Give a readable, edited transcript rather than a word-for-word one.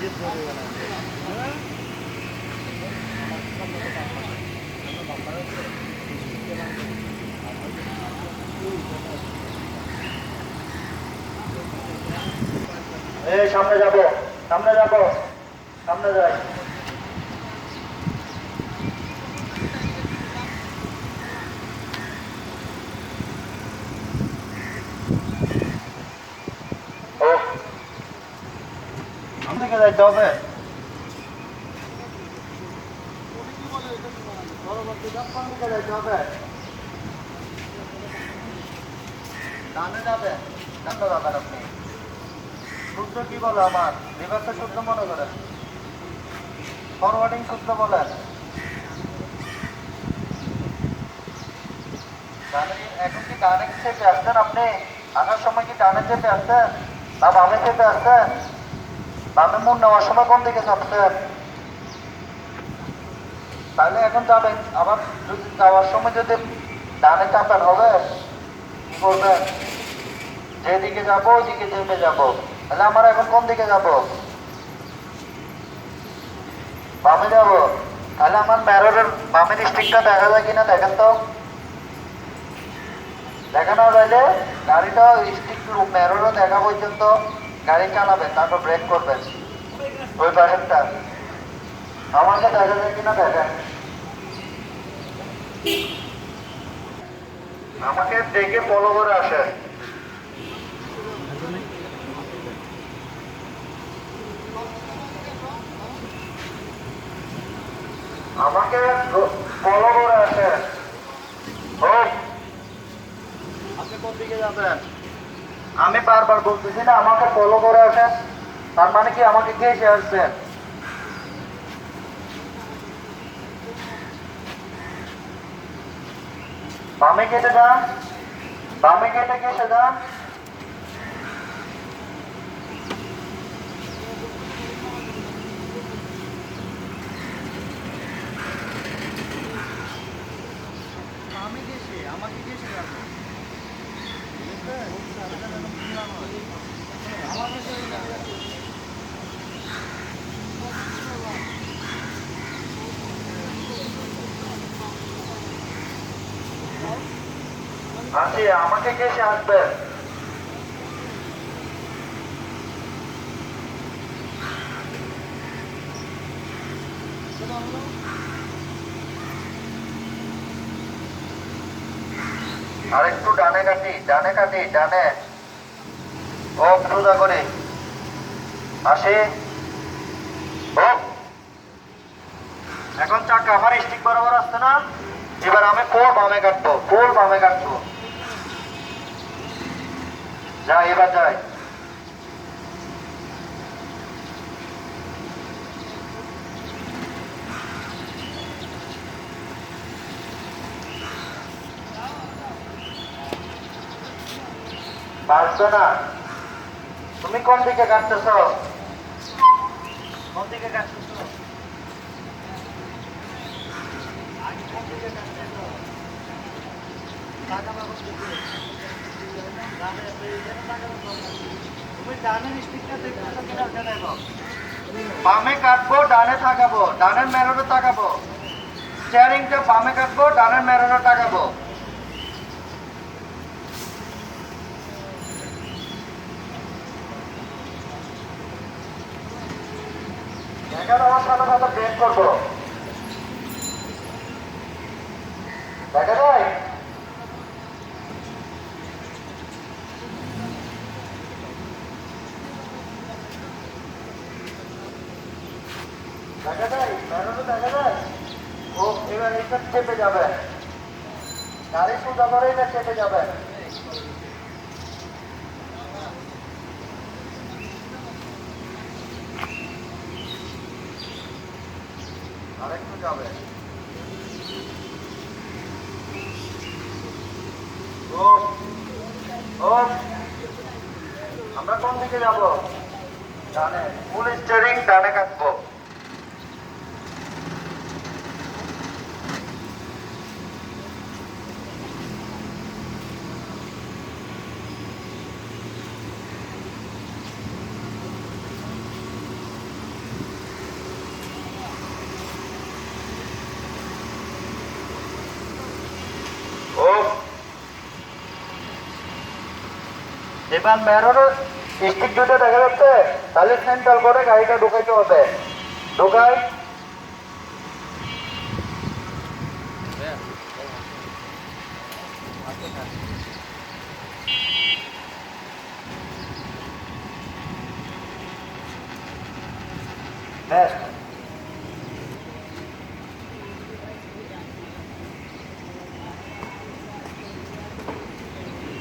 এই সামনে যাবো, সামনে যাবো, সামনে যাই। ও সামনে দিকে যাইতে হবে। ডানে যাবে, ডানে যাবেন আপনি। সূত্র কি বলে আমার? রিভার্সের সূত্র মনে করেন, ফরওয়ার্ডিং সূত্র বলেন। এখন কি ডানে চেপে আসছেন আপনি? আসার সময় কি ডানে চেপে আসছেন না বামে চেপে আসছেন? বামে মোড় নেওয়ার সময় কোন দিকে চাপছেন? তাহলে এখন যাবেন, আবার যদি যাওয়ার সময় যদি ডানে চাপেন হবে কি করবেন? যেদিকে যাবো ওইদিকে চেপে যাবো। তাহলে আমার এখন কোন দিকে যাবো? বামে যাবো। তাহলে আমার ম্যারোরের বামের স্টিকটা দেখা যায় কিনা দেখেন তো। দেখানো যাইলে গাড়িটা স্টিক ম্যারোরও দেখা পর্যন্ত গাড়ি চালাবেন, তারপর ব্রেক করবেন। ওই পাশেরটা আমাকে দেখা যায় কিনা দেখেন। আমাকে দেখে ফলো করে আসে। আমাকে ফলো করে আসে। আপনি কোন দিকে যাবেন? আমি বারবার বলতেছি না আমাকে ফলো করে আসেন। তার মানে কি আমাকে ঘেঁষে আসছেন? বামে কেটে যান, বামে কেটে ঘেঁষে যান। আমি ঘেঁষে আমাকে ঘেঁষে যাবো। আচ্ছা আমাকে ঘেঁষে আসবে। আর একটু ডানে কাটি, ডানে কাটি, ডানে। ও সোজা করে আসে। ও এখন চাকা আমার স্টিক বরাবর আসছে না? এবার আমি ফুল বামে কাটবো, ফুল বামে কাটবো। যা এবার যাই। পারছো না? তুমি কোন দিকে কাটতেছ? কোন দিকে কাটতেছ? বামে কাটবো, ডানে তাকাবো, ডানের মেরুনে তাকাবো। স্টিয়ারিংটা বামে কাটবো, ডানের মেরুনে তাকাবো। দেখা দেওয়ার সাথে সাথে ব্রেক করবো। দেখা যায়? দেখা যায়? মেরুনে দেখা যায়? ও এবার এটা চেপে যাবে। গাড়ি সোজা করে এটা চেপে যাবে। আরেকটু যাবে। ও ও আমরা কোন দিকে যাব? ডানে। ফুল স্টিয়ারিং ডানে কাটবো। এবার মেরোর স্টিক দুটো দেখা যাচ্ছে, তাহলে সেন্ট্রাল করে গাড়িটা ঢুকাইতে হবে। ঢুকাই। নেক্সট।